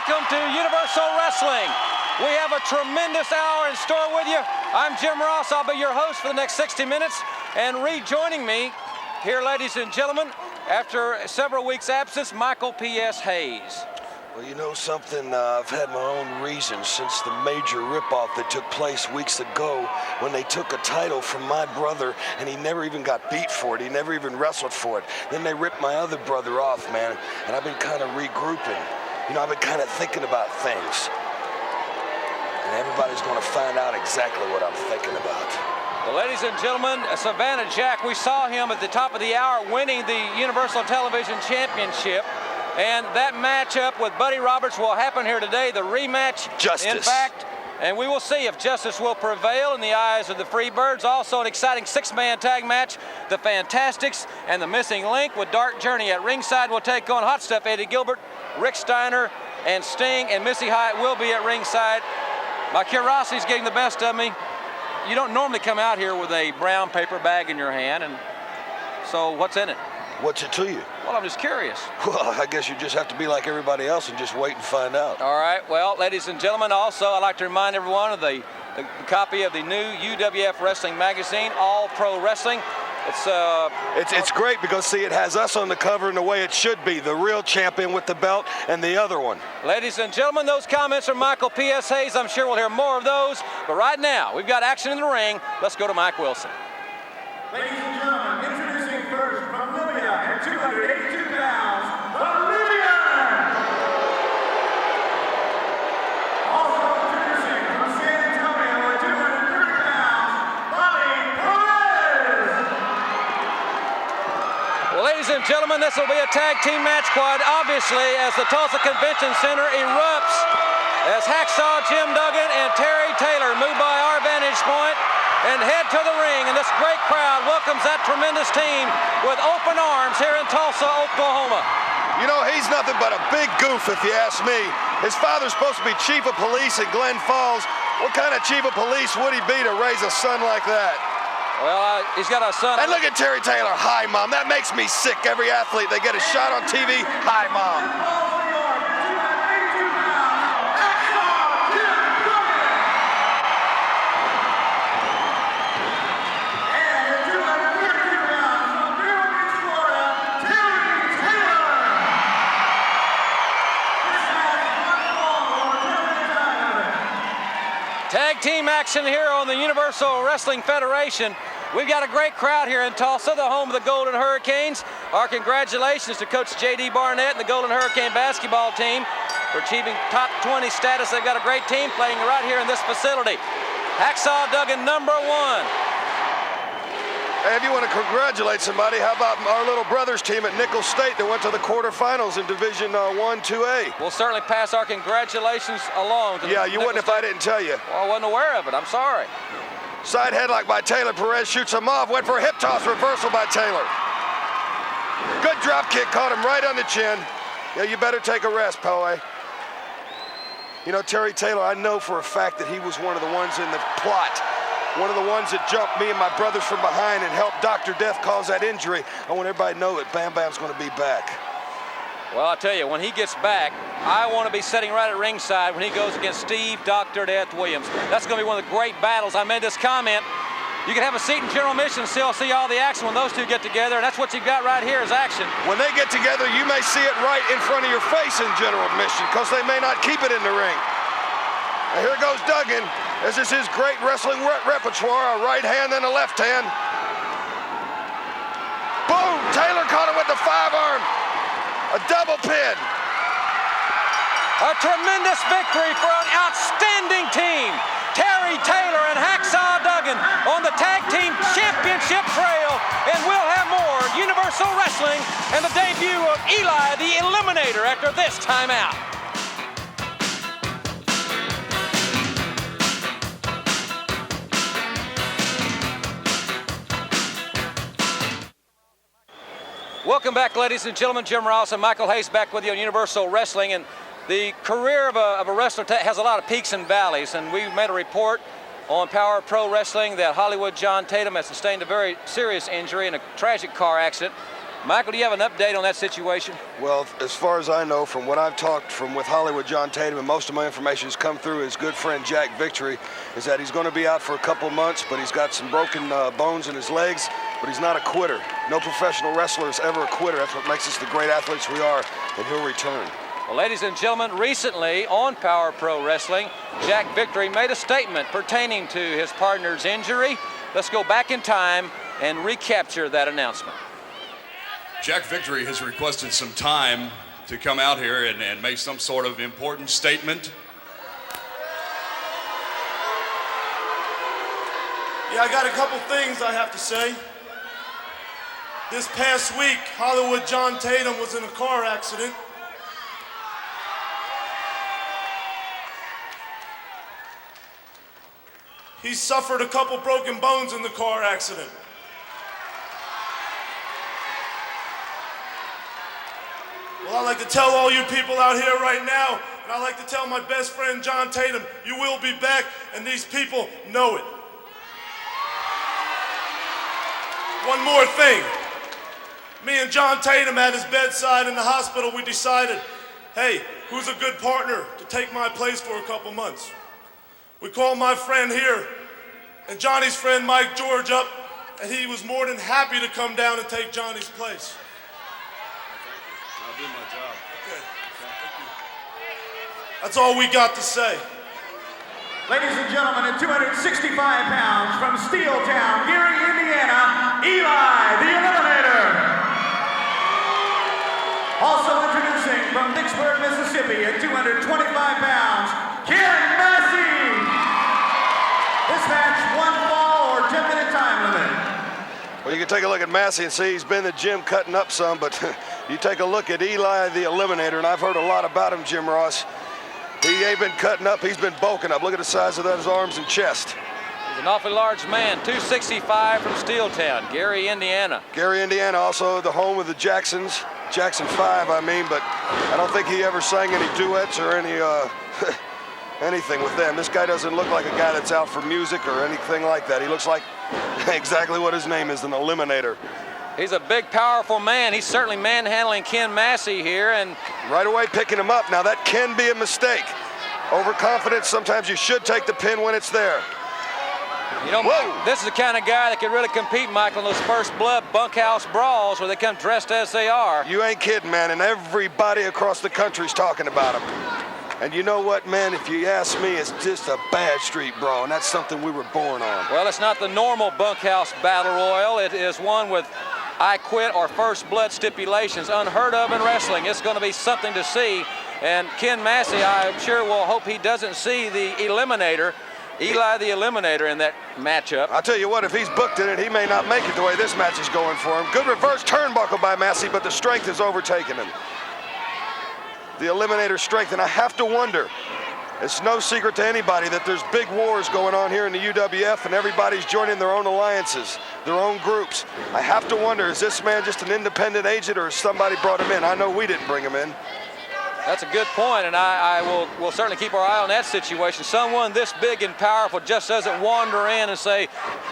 welcome to Universal Wrestling. We have a tremendous hour in store with you. I'm Jim Ross. I'll be your host for the next 60 minutes. And rejoining me here, ladies and gentlemen, after several weeks' absence, Michael P.S. Hayes. Well, you know something, I've had my own reasons since the major ripoff that took place weeks ago when they took a title from my brother and he never even got beat for it. He never even wrestled for it. Then they ripped my other brother off, man, and I've been kind of regrouping. You know, I've been kind of thinking about things. And everybody's going to find out exactly what I'm thinking about. Well, ladies and gentlemen, Savannah Jack, we saw him at the top of the hour winning the Universal Television Championship. And that matchup with Buddy Roberts will happen here today, the rematch. Justice. In fact, and we will see if justice will prevail in the eyes of the Freebirds. Also an exciting six-man tag match. The Fantastics and the Missing Link with Dark Journey at ringside will take on Hot Stuff Eddie Gilbert, Rick Steiner, and Sting, and Missy Hyatt will be at ringside. My curiosity's getting the best of me. You don't normally come out here with a brown paper bag in your hand, and so what's in it? What's it to you? Well, I'm just curious. Well, I guess you just have to be like everybody else and just wait and find out. All right. Well, ladies and gentlemen, also I'd like to remind everyone of the copy of the new UWF Wrestling magazine, All Pro Wrestling. It's great because, see, it has us on the cover in the way it should be, the real champion with the belt and the other one. Ladies and gentlemen, those comments from Michael P.S. Hayes, I'm sure we'll hear more of those. But right now, we've got action in the ring. Let's go to Mike Wilson. Ladies and gentlemen, introducing first from Libya at 282 pounds, the Libyan! Also introducing from San Antonio at 230 pounds, Bobby Perez! Well, ladies and gentlemen, this will be a tag team match quad, obviously, as the Tulsa Convention Center erupts as Hacksaw Jim Duggan and Terry Taylor move by our vantage point and head to the ring, and this great crowd welcomes that tremendous team with open arms here in Tulsa, Oklahoma. You know, he's nothing but a big goof, if you ask me. His father's supposed to be chief of police in Glen Falls. What kind of chief of police would he be to raise a son like that? Well, he's got a son. And look at Terry Taylor, hi, Mom. That makes me sick. Every athlete, they get a shot on TV, hi, Mom. Tag team action here on the Universal Wrestling Federation. We've got a great crowd here in Tulsa, the home of the Golden Hurricanes. Our congratulations to Coach J.D. Barnett and the Golden Hurricane basketball team for achieving top 20 status. They've got a great team playing right here in this facility. Hacksaw Duggan, number one. Hey, if you want to congratulate somebody, how about our little brothers team at Nicholls State that went to the quarterfinals in Division 1, 2A? We'll certainly pass our congratulations along to Yeah, you wouldn't if I didn't tell you. Well, I wasn't aware of it. I'm sorry. Side headlock by Taylor. Perez shoots him off. Went for a hip toss reversal by Taylor. Good drop kick. Caught him right on the chin. Yeah, you better take a rest, Poe. You know, Terry Taylor, I know for a fact that he was one of the ones in the plot. One of the ones that jumped me and my brothers from behind and helped Dr. Death cause that injury. I want everybody to know that Bam Bam's going to be back. Well, I'll tell you, when he gets back, I want to be sitting right at ringside when he goes against Steve Dr. Death Williams. That's going to be one of the great battles. I made this comment. You can have a seat in general admission and still see all the action when those two get together, and that's what you've got right here is action. When they get together, you may see it right in front of your face in general admission because they may not keep it in the ring. Now here goes Duggan. This is his great wrestling repertoire, a right hand and a left hand. Boom! Taylor caught him with the 5-arm. A double pin. A tremendous victory for an outstanding team. Terry Taylor and Hacksaw Duggan on the Tag Team Championship trail. And we'll have more Universal Wrestling and the debut of Eli the Eliminator after this timeout. Welcome back, ladies and gentlemen. Jim Ross and Michael Hayes back with you on Universal Wrestling. And the career of a wrestler has a lot of peaks and valleys. And we made a report on Power Pro Wrestling that Hollywood John Tatum has sustained a very serious injury in a tragic car accident. Michael, do you have an update on that situation? Well, as far as I know, from what I've talked with Hollywood John Tatum, and most of my information has come through his good friend Jack Victory, is that he's going to be out for a couple months, but he's got some broken bones in his legs, but he's not a quitter. No professional wrestler is ever a quitter. That's what makes us the great athletes we are, and he'll return. Well, ladies and gentlemen, recently on Power Pro Wrestling, Jack Victory made a statement pertaining to his partner's injury. Let's go back in time and recapture that announcement. Jack Victory has requested some time to come out here and make some sort of important statement. Yeah, I got a couple things I have to say. This past week, Hollywood John Tatum was in a car accident. He suffered a couple broken bones in the car accident. Well, I'd like to tell all you people out here right now, and I'd like to tell my best friend John Tatum, you will be back, and these people know it. One more thing. Me and John Tatum at his bedside in the hospital, we decided, hey, who's a good partner to take my place for a couple months? We called my friend here and Johnny's friend Mike George up, and he was more than happy to come down and take Johnny's place. I'll do my job. Okay. Thank you. That's all we got to say. Ladies and gentlemen, at 265 pounds from Steeltown, Gary, Indiana, Eli the Eliminator. Also introducing from Vicksburg, Mississippi, at 225 pounds, Ken Massey. This match, 1 fall or 10-minute time limit. Well, you can take a look at Massey and see he's been in the gym cutting up some, but you take a look at Eli the Eliminator, and I've heard a lot about him, Jim Ross. He ain't been cutting up, he's been bulking up. Look at the size of those arms and chest. He's an awfully large man, 265 from Steeltown, Gary, Indiana. Gary, Indiana, also the home of the Jacksons. Jackson 5, I mean, but I don't think he ever sang any duets or any anything with them. This guy doesn't look like a guy that's out for music or anything like that. He looks like exactly what his name is, an Eliminator. He's a big, powerful man. He's certainly manhandling Ken Massey here, and right away picking him up. Now that can be a mistake. Overconfidence, sometimes you should take the pin when it's there. you know, this is the kind of guy that could really compete, Michael, in those first blood bunkhouse brawls where they come dressed as they are. You ain't kidding, man, and everybody across the country's talking about him. And you know what, man, if you ask me, it's just a bad street brawl, and that's something we were born on. Well, it's not the normal bunkhouse battle royal. It is one with I quit or first blood stipulations, unheard of in wrestling. It's going to be something to see. And Ken Massey, I'm sure will hope he doesn't see the Eliminator, Eli the Eliminator, in that matchup. I'll tell you what, if he's booked in it, he may not make it the way this match is going for him. Good reverse turnbuckle by Massey, but the strength has overtaken him. The Eliminator's strength, and I have to wonder, it's no secret to anybody that there's big wars going on here in the UWF, and everybody's joining their own alliances, their own groups. I have to wonder, is this man just an independent agent, or has somebody brought him in? I know we didn't bring him in. That's a good point, and we'll certainly keep our eye on that situation. Someone this big and powerful just doesn't wander in and say,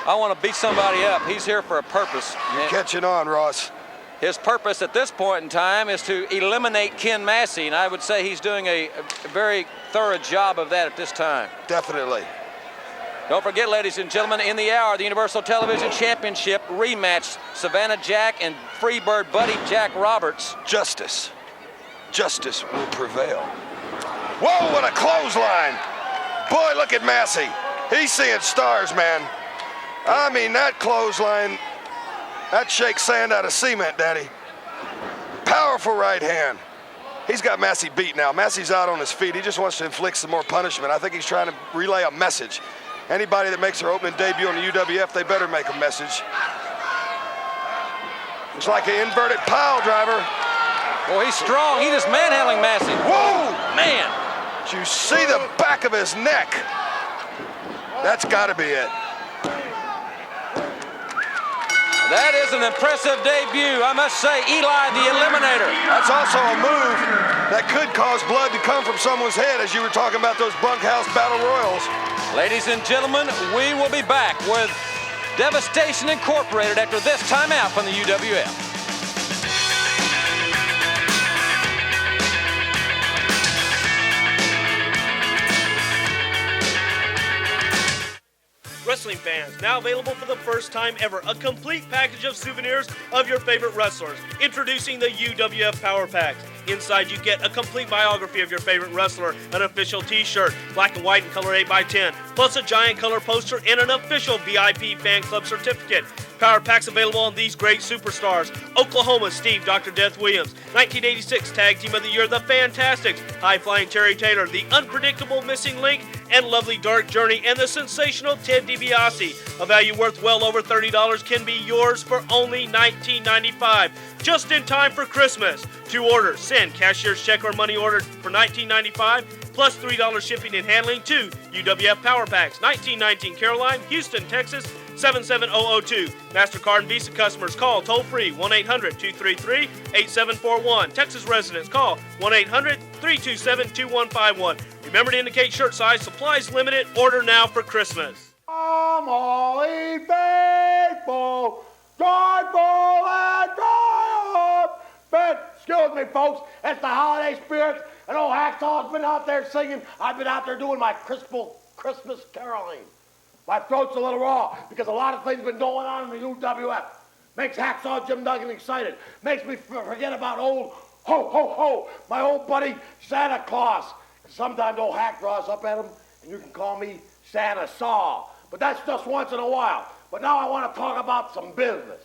I want to beat somebody up. He's here for a purpose. You're catching on, Ross. His purpose at this point in time is to eliminate Ken Massey, and I would say he's doing a very thorough job of that at this time. Definitely. Don't forget, ladies and gentlemen, in the hour, the Universal Television Championship rematch, Savannah Jack and Freebird Buddy Jack Roberts. Justice. Justice will prevail. Whoa, what a clothesline. Boy, look at Massey. He's seeing stars, man. I mean, that clothesline, that shakes sand out of cement, Daddy. Powerful right hand. He's got Massey beat now. Massey's out on his feet. He just wants to inflict some more punishment. I think he's trying to relay a message. Anybody that makes their opening debut on the UWF, they better make a message. It's like an inverted pile driver. Boy, he's strong. He just manhandling Massey. Whoa! Man! Did you see the back of his neck? That's got to be it. That is an impressive debut, I must say. Eli the Eliminator. That's also a move that could cause blood to come from someone's head, as you were talking about those bunkhouse battle royals. Ladies and gentlemen, we will be back with Devastation Incorporated after this timeout from the UWF. wrestling fans. Now available for the first time ever, a complete package of souvenirs of your favorite wrestlers. Introducing the UWF Power Packs. Inside you get a complete biography of your favorite wrestler, an official t-shirt, black and white in color 8x10, plus a giant color poster and an official VIP fan club certificate. Power Packs available on these great superstars: Oklahoma Steve Dr. Death Williams, 1986 Tag Team of the Year, The Fantastics, High Flying Terry Taylor, The Unpredictable Missing Link, and Lovely Dark Journey, and the sensational Ted DiBiase. A value worth well over $30 can be yours for only $19.95, just in time for Christmas. To order, send cashier's check or money order for $19.95 plus $3 shipping and handling to UWF Power Packs, 1919 Caroline, Houston, Texas, 77002. MasterCard and Visa customers call toll-free 1-800-233-8741. Texas residents call 1-800-327-2151. Remember to indicate shirt size. Supplies limited. Order now for Christmas. I'm only faithful, joyful, and triumphant. Excuse me, folks. That's the holiday spirit. And old Hacksaw's been out there singing. I've been out there doing my Christmas caroling. My throat's a little raw because a lot of things been going on in the UWF. Makes Hacksaw Jim Duggan excited. Makes me forget about old ho, ho, ho, my old buddy Santa Claus. Sometimes old Hack draws up at him, and you can call me Santa Saw. But that's just once in a while. But now I want to talk about some business.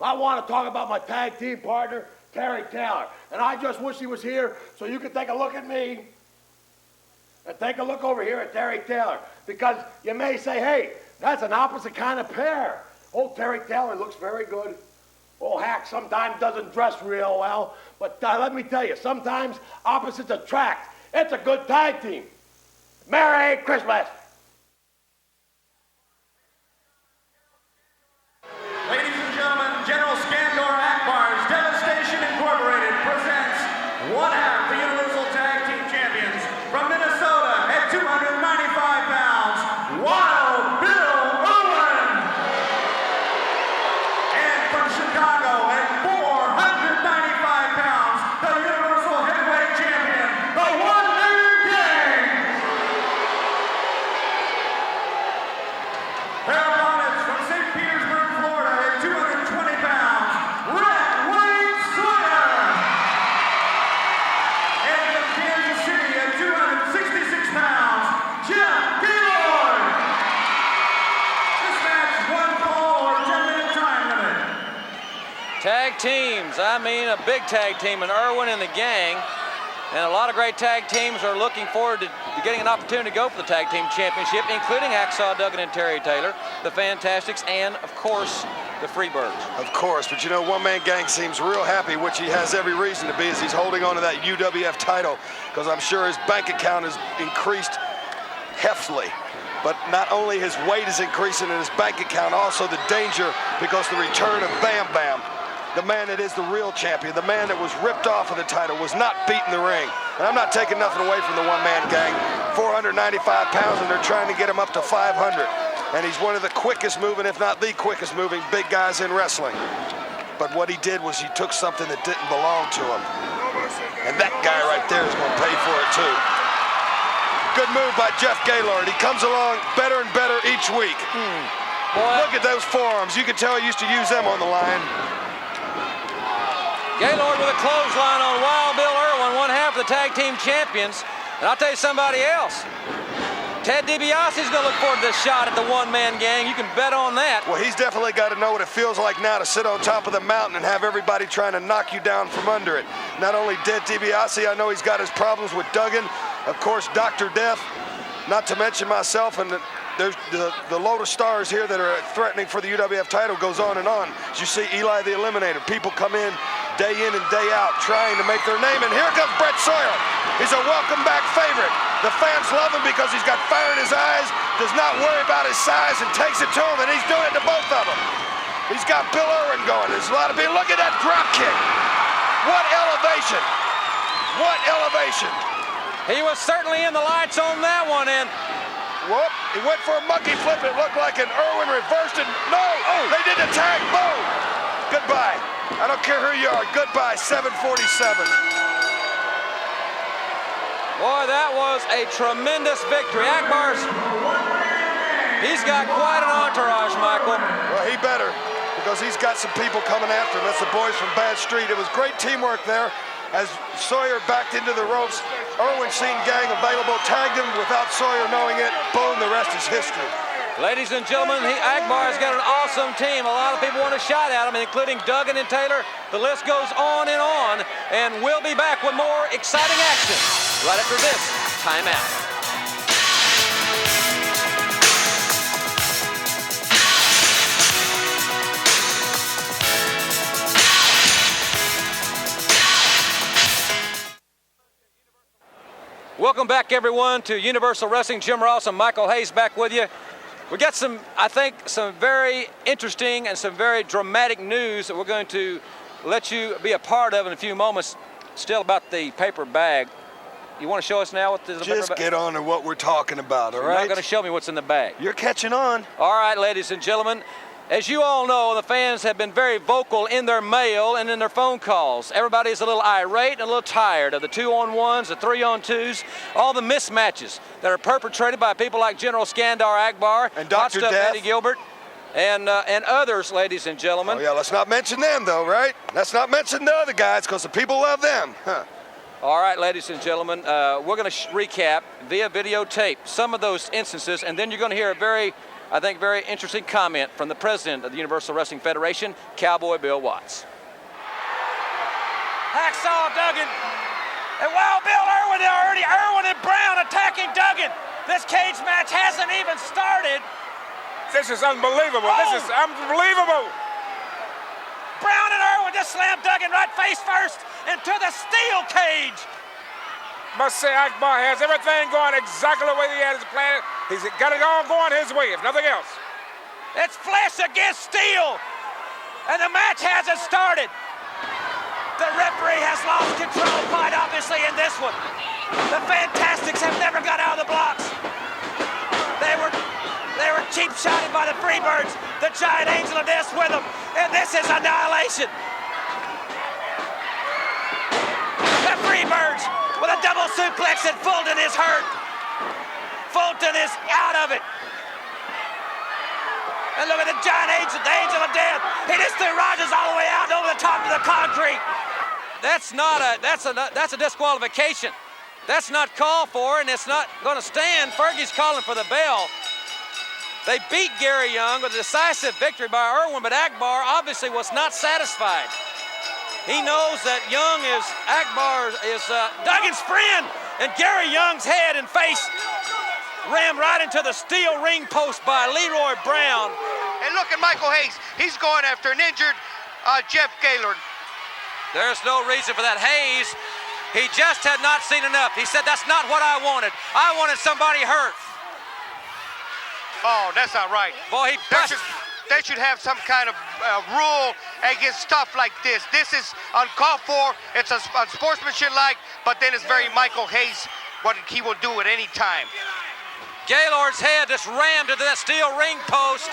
I want to talk about my tag team partner, Terry Taylor. And I just wish he was here so you could take a look at me and take a look over here at Terry Taylor. Because you may say, hey, that's an opposite kind of pair. Old Terry Taylor looks very good. Old Hack sometimes doesn't dress real well. But let me tell you, sometimes opposites attract. It's a good tag team. Merry Christmas. Ladies and gentlemen, General Skandor Akbar's Devastation Incorporated presents one half the Universal Tag Team Champions from Minnesota at 295 pounds, Wild Bill Owen. And from Chicago at 495 pounds, the Universal Heavyweight Champion, the One Man Gang. Their opponents from St. Petersburg, Florida at 220 pounds, Red Wayne Slayer. And from Kansas City at 266 pounds, Jeff Gaylord. This match, one fall or 10-minute time limit. Tag teams, I mean a big tag team, and Irwin and the gang. And a lot of great tag teams are looking forward to getting an opportunity to go for the tag team championship, including Hacksaw Duggan and Terry Taylor, the Fantastics, and of course, the Freebirds. Of course, but you know, One Man Gang seems real happy, which he has every reason to be, as he's holding on to that UWF title, because I'm sure his bank account has increased heftily. But not only his weight is increasing in his bank account, also the danger, because the return of Bam Bam, the man that is the real champion, the man that was ripped off of the title, was not beat in the ring. And I'm not taking nothing away from the One Man Gang. 495 pounds, and they're trying to get him up to 500. And he's one of the quickest moving, if not the quickest moving, big guys in wrestling. But what he did was he took something that didn't belong to him. And that guy right there is going to pay for it too. Good move by Jeff Gaylord. He comes along better and better each week. Boy, Look at those forearms. You can tell he used to use them on the line. Gaylord with a clothesline on Wild Bill Irwin, one half of the tag team champions. And I'll tell you somebody else. Ted DiBiase's going to look forward to this shot at the One Man Gang. You can bet on that. Well, he's definitely got to know what it feels like now to sit on top of the mountain and have everybody trying to knock you down from under it. Not only Ted DiBiase, I know he's got his problems with Duggan. Of course, Dr. Death, not to mention myself, and there's the load of stars here that are threatening for the UWF title goes on and on. As you see Eli the Eliminator, people come in and day out trying to make their name, and here comes Brett Sawyer. He's a welcome back favorite. The fans love him because he's got fire in his eyes, does not worry about his size, and takes it to him, and he's doing it to both of them. He's got Bill Irwin going. There's a lot of people. Look at that drop kick. What elevation. What elevation. He was certainly in the lights on that one, and whoop, he went for a monkey flip. It looked like an Irwin reversed it. No, they did the tag. Boom. Goodbye. I don't care who you are. Goodbye, 747. boy, that was a tremendous victory. Akbar's He's got quite an entourage, Michael. Well, he better, because he's got some people coming after him. That's the boys from Bad Street. It was great teamwork there as Sawyer backed into the ropes. Irwin seen gang available, tagged him without Sawyer knowing it. Boom, the rest is history. Ladies and gentlemen, Akbar's got an awesome team. A lot of people want a shot at him, including Duggan and Taylor. The list goes on, and we'll be back with more exciting action right after this timeout. Welcome back, everyone, to Universal Wrestling. Jim Ross and Michael Hayes back with you. We got some very interesting and some very dramatic news that we're going to let you be a part of in a few moments. Still about the paper bag. You want to show us now what the paper bag? Just get on to what we're talking about, all right? You're not going to show me what's in the bag. You're catching on. All right, ladies and gentlemen. As you all know, the fans have been very vocal in their mail and in their phone calls. Everybody's a little irate and a little tired of the 2-on-1s, the 3-on-2s, all the mismatches that are perpetrated by people like General Skandar Akbar, and Dr. Death, Eddie Gilbert, and others, ladies and gentlemen. Oh, yeah, let's not mention them, though, right? Let's not mention the other guys, because the people love them. Huh. All right, ladies and gentlemen, we're going to recap via videotape some of those instances, and then you're going to hear a very interesting comment from the president of the Universal Wrestling Federation, Cowboy Bill Watts. Hacksaw Duggan, and Wild Bill Irwin, Irwin and Brown attacking Duggan. This cage match hasn't even started. This is unbelievable. This is unbelievable. Brown and Irwin just slammed Duggan right face first into the steel cage. Must say Akbar has everything going exactly the way he had his plan. He's got it all going his way, if nothing else. It's flesh against steel, and the match hasn't started. The referee has lost control quite obviously in this one. The Fantastics have never got out of the blocks. They were cheap shotted by the Freebirds, the Giant Angel of Death with them, and this is annihilation. The Freebirds with a double suplex, and Fulton is hurt. Fulton is out of it. And look at the Giant Angel, the Angel of Death. He just threw Rogers all the way out over the top of the concrete. That's a disqualification. That's not called for, and it's not going to stand. Fergie's calling for the bell. They beat Gary Young with a decisive victory by Irwin, but Akbar obviously was not satisfied. He knows that Young is Duggan's friend, and Gary Young's head and face rammed right into the steel ring post by Leroy Brown. And look at Michael Hayes. He's going after an injured Jeff Gaylord. There's no reason for that. Hayes, he just had not seen enough. He said, that's not what I wanted. I wanted somebody hurt. Oh, that's not right. Boy, They should have some kind of rule against stuff like this. This is uncalled for. It's unsportsmanship-like, but then it's very Michael Hayes, what he will do at any time. Gaylord's head just rammed into that steel ring post.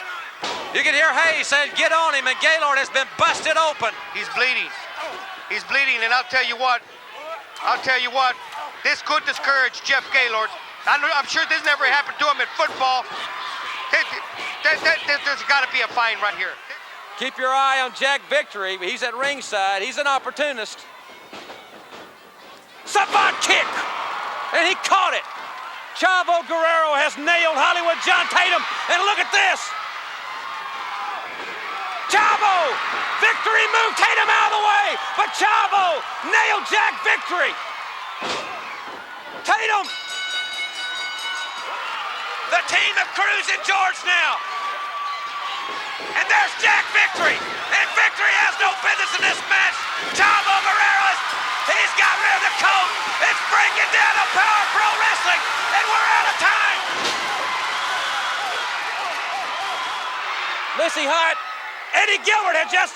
You can hear Hayes saying, get on him, and Gaylord has been busted open. He's bleeding. He's bleeding, and I'll tell you what, this could discourage Jeff Gaylord. I'm sure this never happened to him in football. There's got to be a fine right here. Keep your eye on Jack Victory. He's at ringside. He's an opportunist. Savant kick, and he caught it. Chavo Guerrero has nailed Hollywood John Tatum, and look at this. Chavo, Victory moved Tatum out of the way, but Chavo nailed Jack Victory. Tatum. The team of Cruz and George now. And there's Jack Victory. And Victory has no business in this match. Chavo Guerrero, he's got rid of the coat. It's breaking down the Power Pro Wrestling. And we're out of time. Missy Hart, Eddie Gilbert had just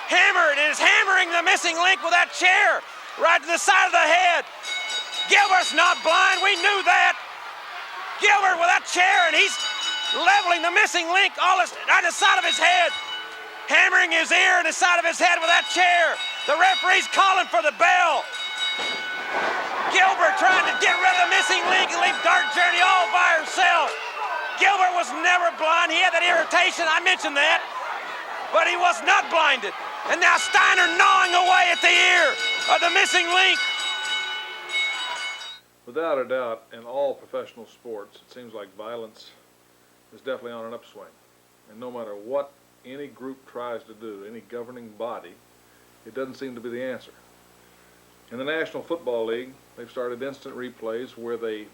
hammered and is hammering the missing link with that chair right to the side of the head. Gilbert's not blind. We knew that. Gilbert with that chair, and he's leveling the missing link all on the side of his head, hammering his ear and the side of his head with that chair. The referee's calling for the bell. Gilbert trying to get rid of the missing link and leave Dark Journey all by herself. Gilbert was never blind. He had that irritation. I mentioned that. But he was not blinded. And now Steiner gnawing away at the ear of the missing link. Without a doubt, in all professional sports, it seems like violence is definitely on an upswing. And no matter what any group tries to do, any governing body, it doesn't seem to be the answer. In the National Football League, they've started instant replays where they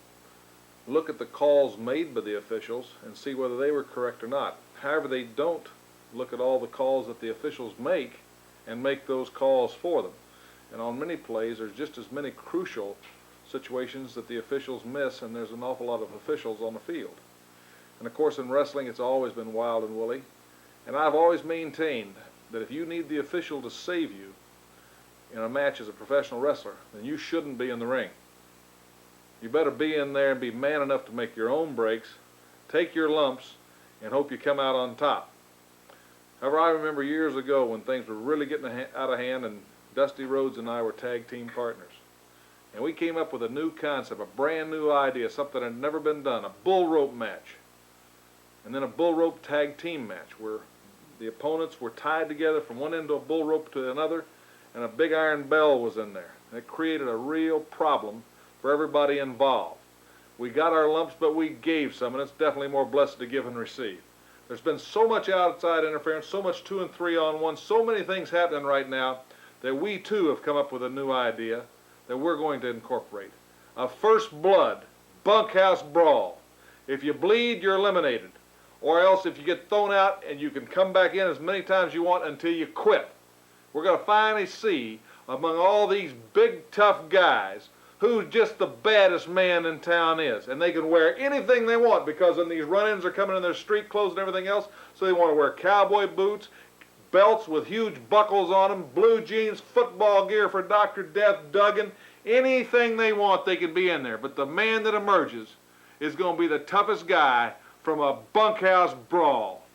look at the calls made by the officials and see whether they were correct or not. However, they don't look at all the calls that the officials make and make those calls for them. And on many plays, there's just as many crucial situations that the officials miss, and there's an awful lot of officials on the field. And of course, in wrestling, it's always been wild and woolly. And I've always maintained that if you need the official to save you in a match as a professional wrestler, then you shouldn't be in the ring. You better be in there and be man enough to make your own breaks, take your lumps, and hope you come out on top. However, I remember years ago when things were really getting out of hand, and Dusty Rhodes and I were tag team partners. And we came up with a new concept, a brand new idea, something that had never been done, a bull rope match. And then a bull rope tag team match where the opponents were tied together from one end of a bull rope to another, and a big iron bell was in there. And it created a real problem for everybody involved. We got our lumps, but we gave some, and it's definitely more blessed to give and receive. There's been so much outside interference, so much 2 and 3 on 1, so many things happening right now that we too have come up with a new idea that we're going to incorporate. A first blood bunkhouse brawl. If you bleed, you're eliminated. Or else if you get thrown out, and you can come back in as many times as you want until you quit. We're going to finally see among all these big tough guys who just the baddest man in town is. And they can wear anything they want, because when these run-ins are coming in their street clothes and everything else, so they want to wear cowboy boots, belts with huge buckles on them, blue jeans, football gear for Dr. Death Duggan. Anything they want, they can be in there. But the man that emerges is going to be the toughest guy from a bunkhouse brawl.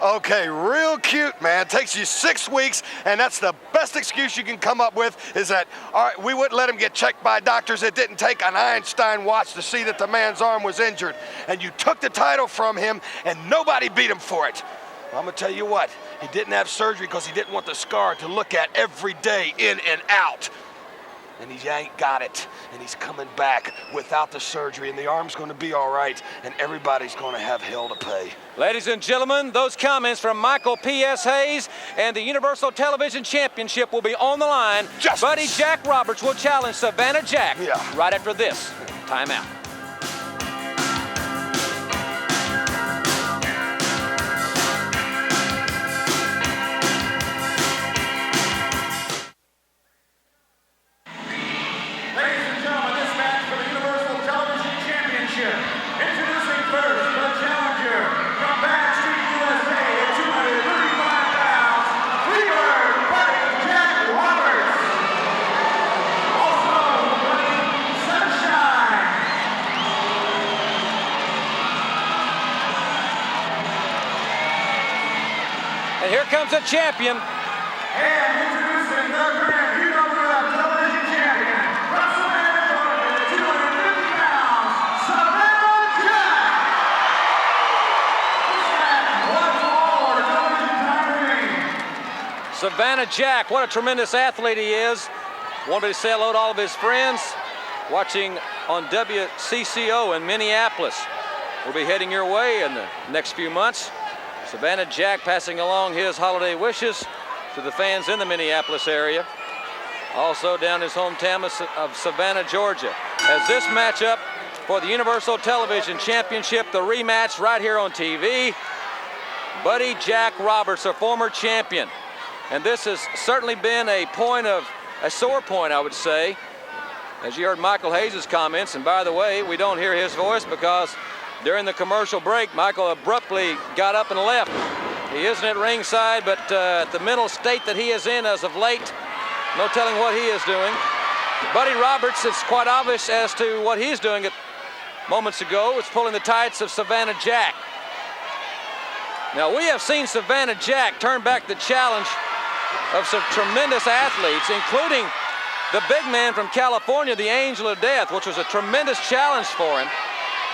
Okay, real cute, man. Takes you 6 weeks, and that's the best excuse you can come up with, is that, all right, we wouldn't let him get checked by doctors. It didn't take an Einstein watch to see that the man's arm was injured. And you took the title from him, and nobody beat him for it. Well, I'm going to tell you what, he didn't have surgery because he didn't want the scar to look at every day in and out. And he ain't got it, and he's coming back without the surgery, and the arm's going to be all right, and everybody's going to have hell to pay. Ladies and gentlemen, those comments from Michael P.S. Hayes, and the Universal Television Championship will be on the line. Justice. Buddy Jack Roberts will challenge Savannah Jack right after this timeout. Introducing first, the challenger from Backstreet, USA at 235 pounds, Freebird Buddy Jack Roberts. Also, Buddy Sunshine. And here comes a champion. And introducing the Grand UWF Television Champion from Savannah, Georgia at 250 pounds, Savannah Jack. This man was all television time ring. Savannah Jack, what a tremendous athlete he is. Wanted to say hello to all of his friends watching on WCCO in Minneapolis. We'll be heading your way in the next few months. Savannah Jack passing along his holiday wishes to the fans in the Minneapolis area. Also down his hometown of Savannah, Georgia. As this matchup for the Universal Television Championship, the rematch right here on TV. Buddy Jack Roberts, a former champion. And this has certainly been a sore point, I would say. As you heard Michael Hayes' comments, and by the way, we don't hear his voice because during the commercial break, Michael abruptly got up and left. He isn't at ringside, but at the mental state that he is in as of late, no telling what he is doing. Buddy Roberts, it's quite obvious as to what he's doing moments ago. It's pulling the tights of Savannah Jack. Now, we have seen Savannah Jack turn back the challenge of some tremendous athletes, including the big man from California, the Angel of Death, which was a tremendous challenge for him.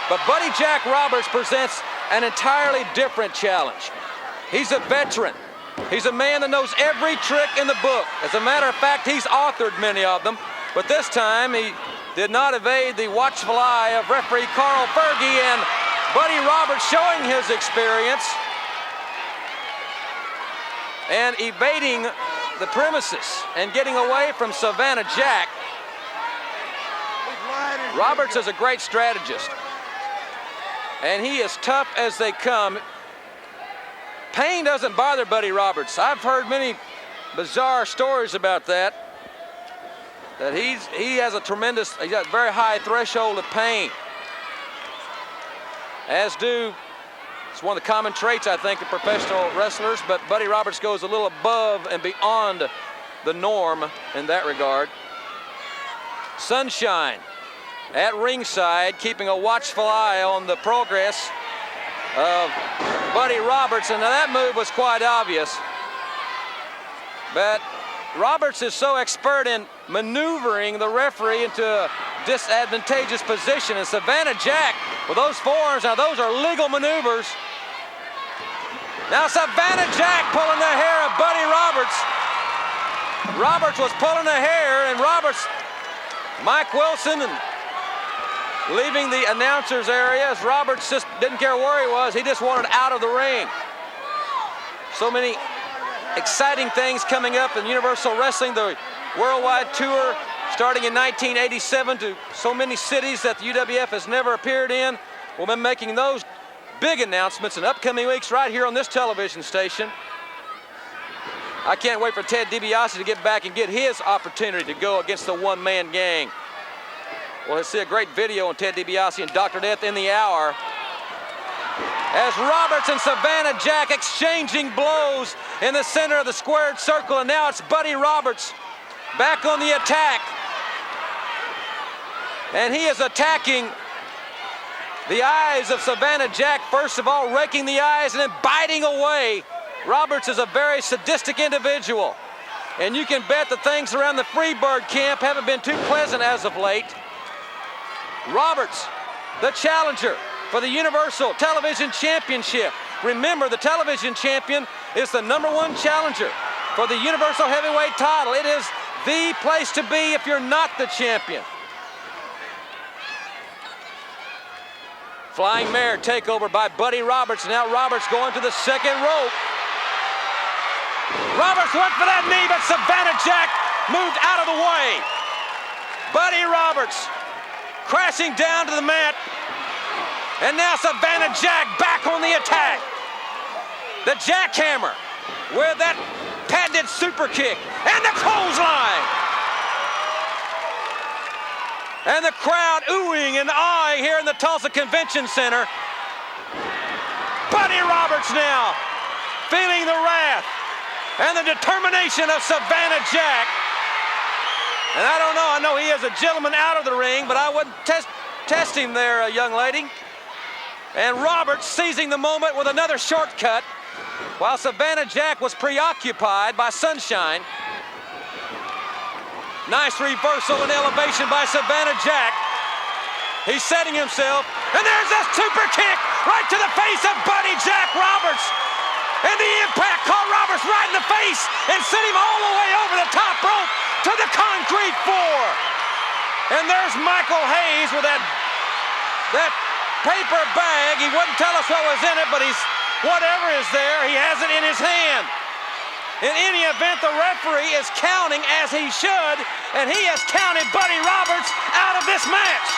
But Buddy Jack Roberts presents an entirely different challenge. He's a veteran. He's a man that knows every trick in the book. As a matter of fact, he's authored many of them. But this time, he did not evade the watchful eye of referee Carl Fergie, and Buddy Roberts showing his experience and evading the premises and getting away from Savannah Jack. Roberts is a great strategist, and he is tough as they come. Pain doesn't bother Buddy Roberts. I've heard many bizarre stories about that. That he has a very high threshold of pain. As do, it's one of the common traits, I think, of professional wrestlers, but Buddy Roberts goes a little above and beyond the norm in that regard. Sunshine at ringside, keeping a watchful eye on the progress of Buddy Roberts, and that move was quite obvious. But Roberts is so expert in maneuvering the referee into a disadvantageous position, and Savannah Jack with those forearms, now those are legal maneuvers. Now Savannah Jack pulling the hair of Buddy Roberts. Roberts was pulling the hair, and Roberts, Mike Wilson, and leaving the announcers area as Roberts just didn't care where he was. He just wanted out of the ring. So many exciting things coming up in Universal Wrestling, the worldwide tour starting in 1987 to so many cities that the UWF has never appeared in. We'll be making those big announcements in upcoming weeks right here on this television station. I can't wait for Ted DiBiase to get back and get his opportunity to go against the one-man gang. We'll see a great video on Ted DiBiase and Dr. Death in the Hour as Roberts and Savannah Jack exchanging blows in the center of the squared circle, and now it's Buddy Roberts back on the attack. And he is attacking the eyes of Savannah Jack, first of all, raking the eyes and then biting away. Roberts is a very sadistic individual, and you can bet that things around the Freebird camp haven't been too pleasant as of late. Roberts, the challenger for the Universal Television Championship. Remember, the television champion is the #1 challenger for the Universal Heavyweight title. It is the place to be if you're not the champion. Flying mare takeover by Buddy Roberts. Now Roberts going to the second rope. Roberts went for that knee, but Savannah Jack moved out of the way. Buddy Roberts crashing down to the mat. And now Savannah Jack back on the attack. The jackhammer with that patented super kick and the clothesline. And the crowd oohing and eyeing here in the Tulsa Convention Center. Buddy Roberts now feeling the wrath and the determination of Savannah Jack. And I don't know, I know he is a gentleman out of the ring, but I wouldn't test him there, young lady. And Roberts seizing the moment with another shortcut while Savannah Jack was preoccupied by Sunshine. Nice reversal and elevation by Savannah Jack. He's setting himself, and there's a super kick right to the face of Buddy Jack Roberts. And the impact caught Roberts right in the face and sent him all the way over the top rope to the concrete floor. And there's Michael Hayes with that paper bag. He wouldn't tell us what was in it, but whatever is there, he has it in his hand. In any event, the referee is counting as he should, and he has counted Buddy Roberts out of this match.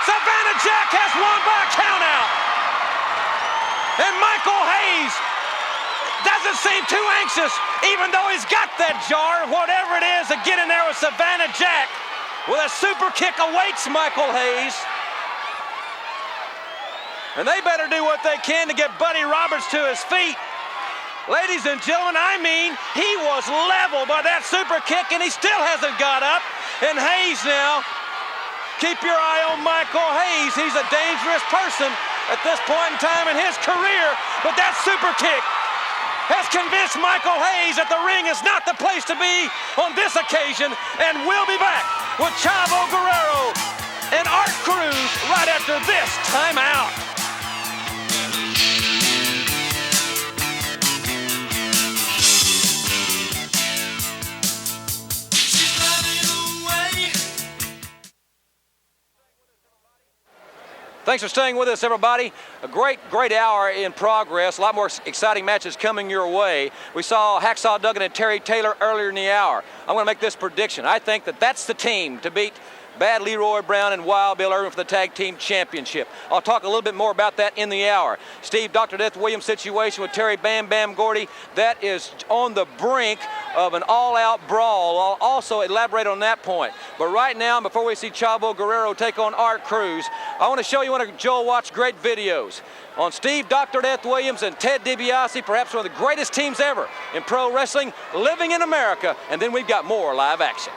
Savannah Jack has won by a countout. And Michael Hayes doesn't seem too anxious, even though he's got that jar, whatever it is, to get in there with Savannah Jack. With a super kick awaits Michael Hayes. And they better do what they can to get Buddy Roberts to his feet. Ladies and gentlemen, I mean, he was leveled by that super kick, and he still hasn't got up. And Hayes now, keep your eye on Michael Hayes. He's a dangerous person at this point in time in his career, but that super kick has convinced Michael Hayes that the ring is not the place to be on this occasion. And we'll be back with Chavo Guerrero and Art Cruz right after after this timeout. Thanks for staying with us, everybody. A great hour in progress. A lot more exciting matches coming your way. We saw Hacksaw Duggan and Terry Taylor earlier in the hour. I'm going to make this prediction. I think that that's the team to beat Bad Leroy Brown and Wild Bill Irwin for the Tag Team Championship. I'll talk a little bit more about that in the hour. Steve, Dr. Death Williams situation with Terry Bam Bam Gordy, that is on the brink of an all-out brawl. I'll also elaborate on that point. But right now, before we see Chavo Guerrero take on Art Cruz, I want to show you one of Joel Watt's great videos on Steve, Dr. Death Williams, and Ted DiBiase, perhaps one of the greatest teams ever in pro wrestling, living in America. And then we've got more live action.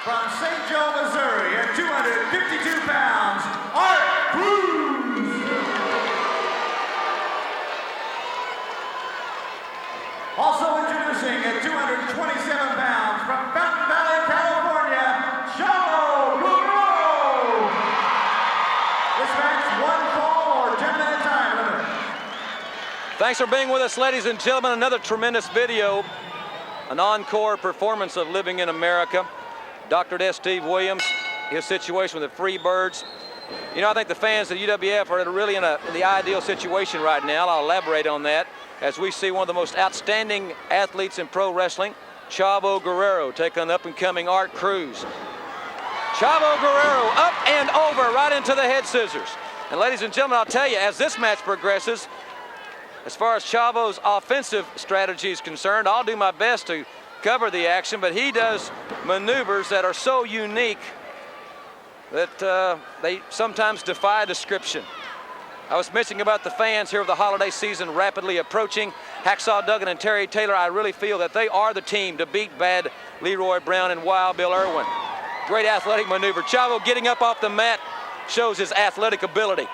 From St. Joe, Missouri, at 252 pounds, Art Cruz. Also introducing at 227 pounds, from Fountain Valley, California, Chavo Guerrero. This match, one fall or 10-minute time limit. Thanks for being with us, ladies and gentlemen. Another tremendous video, an encore performance of Living in America. Dr. Death Steve Williams, his situation with the Freebirds. You know, I think the fans of UWF are really in the ideal situation right now. I'll elaborate on that as we see one of the most outstanding athletes in pro wrestling, Chavo Guerrero, take on up-and-coming Art Cruz. Chavo Guerrero up and over right into the head scissors. And ladies and gentlemen, I'll tell you, as this match progresses, as far as Chavo's offensive strategy is concerned, I'll do my best to cover the action, but he does maneuvers that are so unique that they sometimes defy description. I was mentioning about the fans here of the holiday season rapidly approaching. Hacksaw Duggan and Terry Taylor, I really feel that they are the team to beat Bad Leroy Brown and Wild Bill Irwin. Great athletic maneuver. Chavo getting up off the mat shows his athletic ability.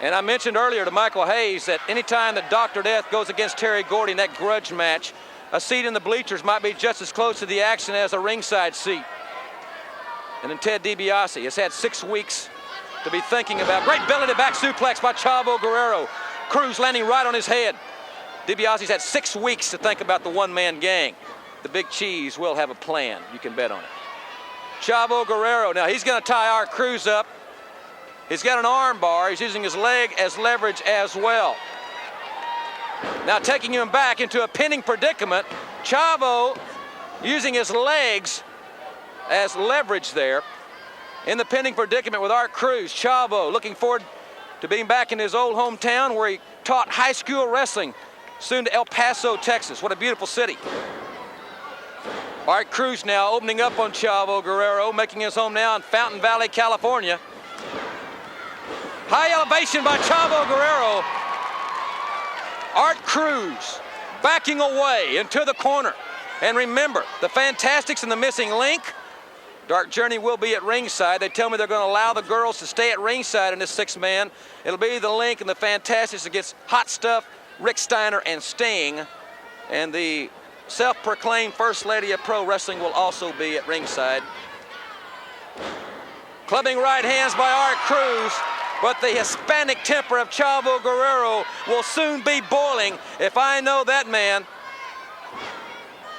And I mentioned earlier to Michael Hayes that anytime that Dr. Death goes against Terry Gordy in that grudge match, a seat in the bleachers might be just as close to the action as a ringside seat. And then Ted DiBiase has had 6 weeks to be thinking about. Great belly-to-back suplex by Chavo Guerrero. Cruz landing right on his head. DiBiase's had 6 weeks to think about the one-man gang. The Big Cheese will have a plan. You can bet on it. Chavo Guerrero, now he's going to tie Art Cruz up. He's got an arm bar. He's using his leg as leverage as well. Now taking him back into a pinning predicament. Chavo using his legs as leverage there in the pinning predicament with Art Cruz. Chavo looking forward to being back in his old hometown where he taught high school wrestling, soon to El Paso, Texas. What a beautiful city. Art Cruz now opening up on Chavo Guerrero, making his home now in Fountain Valley, California. High elevation by Chavo Guerrero. Art Cruz backing away into the corner. And remember, the Fantastics and the Missing Link, Dark Journey will be at ringside. They tell me they're going to allow the girls to stay at ringside in this 6-man. It'll be the Link and the Fantastics against Hot Stuff, Rick Steiner, and Sting. And the self-proclaimed First Lady of Pro Wrestling will also be at ringside. Clubbing right hands by Art Cruz, but the Hispanic temper of Chavo Guerrero will soon be boiling if I know that man.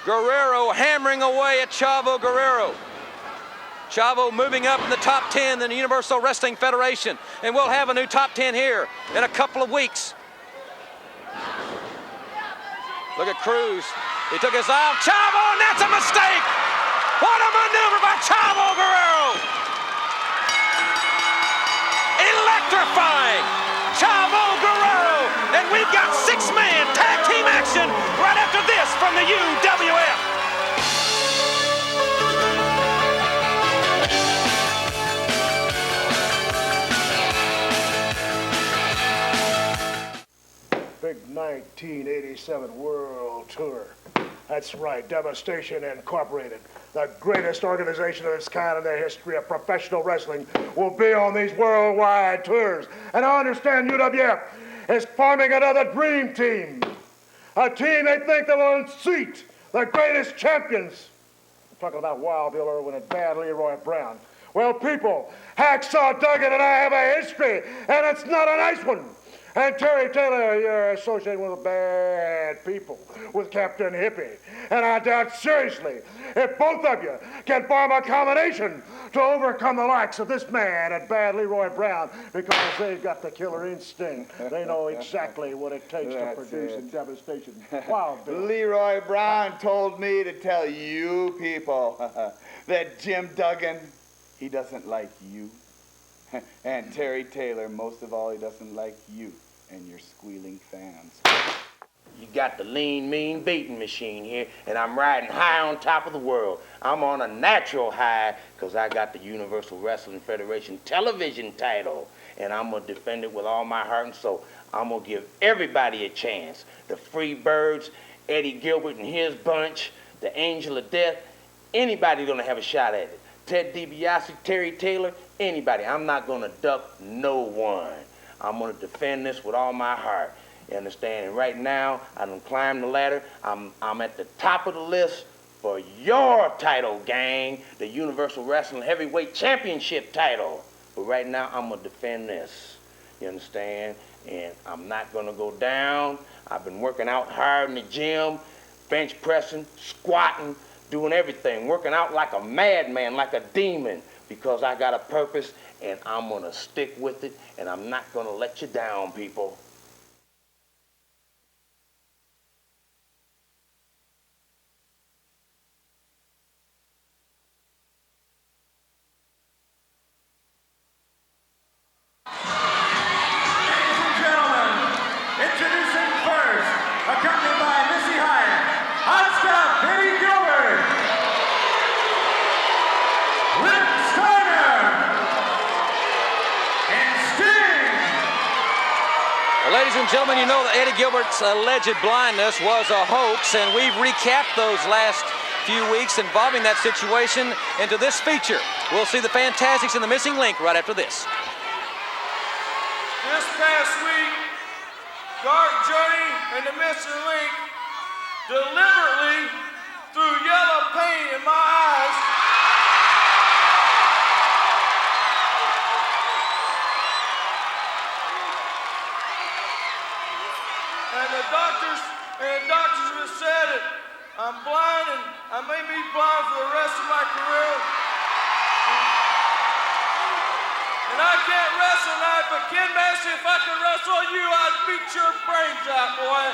Guerrero hammering away at Chavo Guerrero. Chavo moving up in the top 10 in the Universal Wrestling Federation, and we'll have a new top 10 here in a couple of weeks. Look at Cruz. He took his eye off Chavo, and that's a mistake! What a maneuver by Chavo Guerrero! Electrifying Chavo Guerrero, and we've got 6-man tag team action right after this from the UWF. Big 1987 World Tour. That's right, Devastation Incorporated, the greatest organization of its kind in the history of professional wrestling, will be on these worldwide tours. And I understand UWF is forming another dream team, a team they think that will unseat the greatest champions. I'm talking about Wild Bill Irwin and Bad Leroy Brown. Well, people, Hacksaw Duggan and I have a history, and it's not a nice one. And Terry Taylor, you're associated with bad people, with Captain Hippie. And I doubt seriously if both of you can form a combination to overcome the likes of this man and Bad Leroy Brown, because they've got the killer instinct. They know exactly what it takes to produce a devastation. Wow, Bill. Leroy Brown told me to tell you people that Jim Duggan, he doesn't like you. And Terry Taylor, most of all, he doesn't like you and your squealing fans. You got the lean, mean beating machine here, and I'm riding high on top of the world. I'm on a natural high because I got the Universal Wrestling Federation television title, and I'm going to defend it with all my heart and soul. I'm going to give everybody a chance. The Freebirds, Eddie Gilbert and his bunch, the Angel of Death, anybody going to have a shot at it. Ted DiBiase, Terry Taylor, anybody. I'm not going to duck no one. I'm going to defend this with all my heart. You understand? And right now, I done climbed the ladder. I'm at the top of the list for your title, gang, the Universal Wrestling Heavyweight Championship title. But right now, I'm going to defend this. You understand? And I'm not going to go down. I've been working out hard in the gym, bench pressing, squatting, doing everything, working out like a madman, like a demon, because I got a purpose, and I'm going to stick with it, and I'm not going to let you down, people. Ladies and gentlemen, you know that Eddie Gilbert's alleged blindness was a hoax, and we've recapped those last few weeks involving that situation into this feature. We'll see the Fantastics and the Missing Link right after this. This past week, Dark Journey and the Missing Link deliberately threw yellow paint in my eyes. And the doctors have said it. I'm blind, and I may be blind for the rest of my career. And I can't wrestle tonight, but Ken Massey, if I could wrestle you, I'd beat your brains out, boy.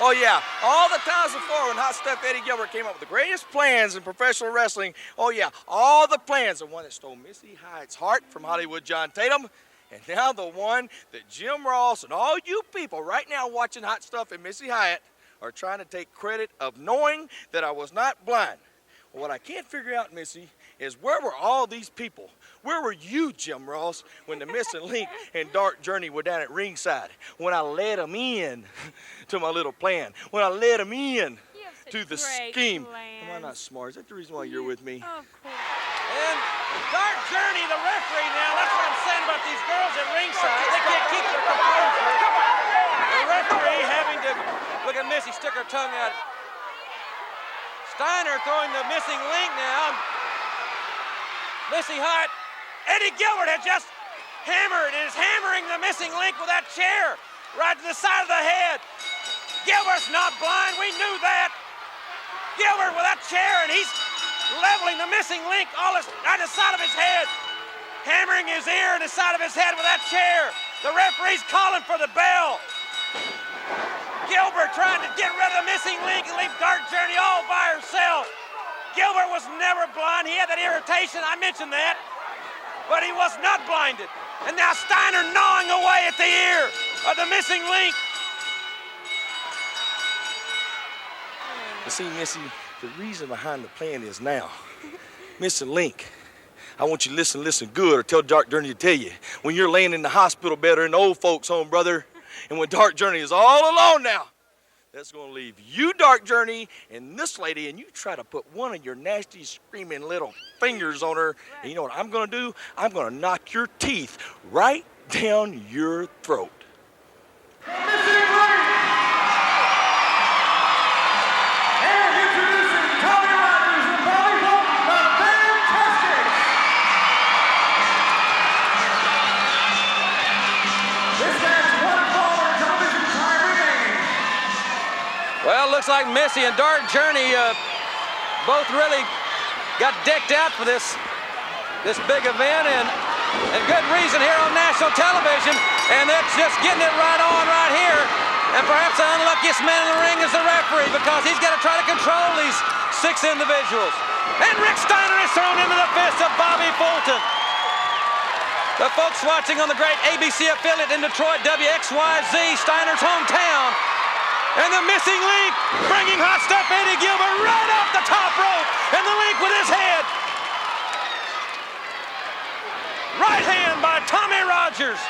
Oh yeah, all the times before when Hot Stuff Eddie Gilbert came up with the greatest plans in professional wrestling, oh yeah, all the plans, the one that stole Missy Hyatt's heart from Hollywood John Tatum, and now the one that Jim Ross and all you people right now watching Hot Stuff and Missy Hyatt are trying to take credit of knowing that I was not blind. Well, what I can't figure out, Missy, is where were all these people? Where were you, Jim Ross, when the Missing Link and Dark Journey were down at ringside? When I led them in to my little plan. When I led them in to the scheme. Am I not smart? Is that the reason why you're with me? Of course. And Dark Journey, the referee now, that's what I'm saying about these girls at ringside. They can't keep their composure. The referee having to, look at Missy stick her tongue out. Steiner throwing the Missing Link now. Missy Hyatt. Eddie Gilbert has just hammered and is hammering the Missing Link with that chair right to the side of the head. Gilbert's not blind, we knew that. Gilbert with that chair, and he's leveling the Missing Link all right to the side of his head, hammering his ear and the side of his head with that chair. The referee's calling for the bell. Gilbert trying to get rid of the Missing Link and leave Dark Journey all by herself. Gilbert was never blind. He had that irritation, I mentioned that. But he was not blinded. And now Steiner gnawing away at the ear of the Missing Link. You see, Missy, the reason behind the plan is now. Missing Link, I want you to listen good, or tell Dark Journey to tell you. When you're laying in the hospital bed or in the old folks' home, brother, and when Dark Journey is all alone now, that's gonna leave you, Dark Journey, and this lady, and you try to put one of your nasty, screaming little fingers on her, and you know what I'm gonna do? I'm gonna knock your teeth right down your throat. And introducing Tommy Rogers and Bobby Bolton, the Fantastics. This has one fall in television time remaining. Well, looks like Missy and Dark Journey both really got decked out for this big event, and good reason here on national television, and that's just getting it right on right here. And perhaps the unluckiest man in the ring is the referee, because he's got to try to control these 6 individuals. And Rick Steiner is thrown into the fist of Bobby Fulton. The folks watching on the great ABC affiliate in Detroit, WXYZ, Steiner's hometown. And the Missing Link bringing Hot Stuff Eddie Gilbert right off the top rope. And the Link with his head. Right hand by Tommy Rogers.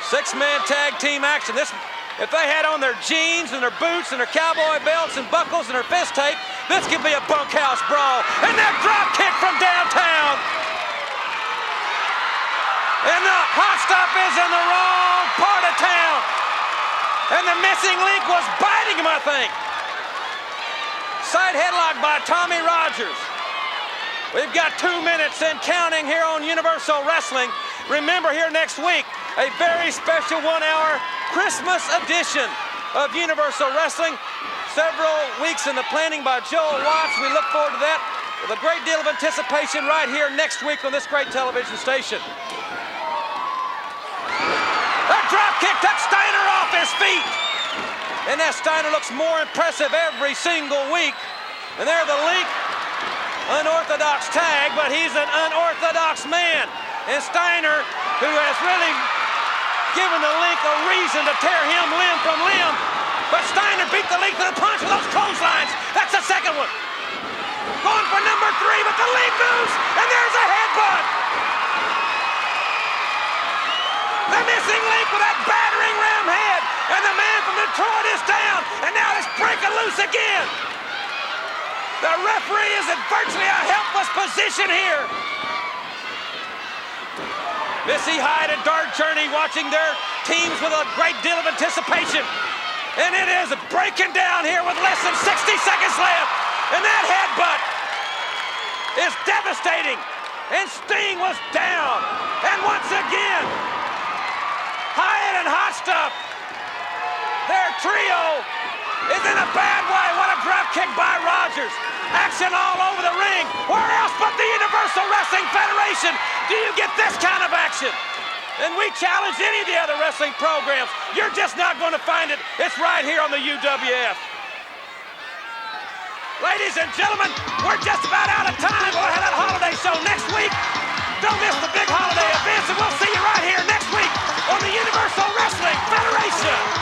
6-man tag team action. This, if they had on their jeans and their boots and their cowboy belts and buckles and their fist tape, this could be a bunkhouse brawl. And that drop kick from downtown. And the Hot Stuff is in the wrong part of town. And the Missing Link was biting him, I think. Side headlock by Tommy Rogers. We've got 2 minutes and counting here on Universal Wrestling. Remember, here next week, a very special 1-hour Christmas edition of Universal Wrestling. Several weeks in the planning by Joel Watts. We look forward to that with a great deal of anticipation right here next week on this great television station. That drop kick took Steiner off his feet. And that Steiner looks more impressive every single week. And there the Link, unorthodox tag, but he's an unorthodox man. And Steiner, who has really given the Link a reason to tear him limb from limb. But Steiner beat the Link to the punch with those clotheslines. That's the second one. Going for number 3, but the Link moves, and there's a headbutt. The Missing Link with that battering ram head, and the man from Detroit is down, and now it's breaking loose again. The referee is in virtually a helpless position here. Missy Hyatt and Dark Journey watching their teams with a great deal of anticipation. And it is breaking down here with less than 60 seconds left. And that headbutt is devastating. And Sting was down. And once again, Hyatt and Hot Stuff, their trio is in a bad way. What a drop kick by Rogers. Action all over the ring. Where else but the Universal Wrestling Federation do you get this kind of action? And we challenge any of the other wrestling programs. You're just not going to find it. It's right here on the UWF. Ladies and gentlemen, we're just about out of time. We'll have that holiday show next week. Don't miss the big holiday events, and we'll see you right here next week on the Universal Wrestling Federation.